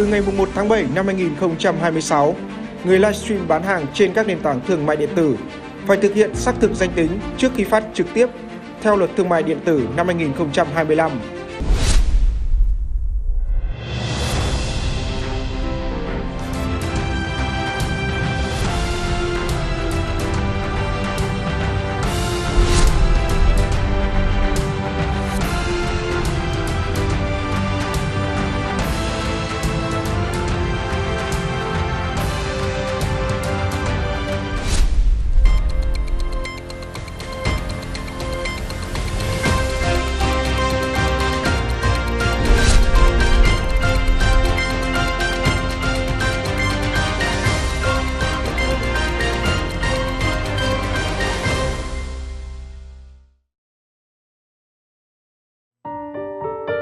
Từ ngày 1 tháng 7 năm 2026, người livestream bán hàng trên các nền tảng thương mại điện tử phải thực hiện xác thực danh tính trước khi phát trực tiếp theo Luật Thương mại điện tử năm 2025.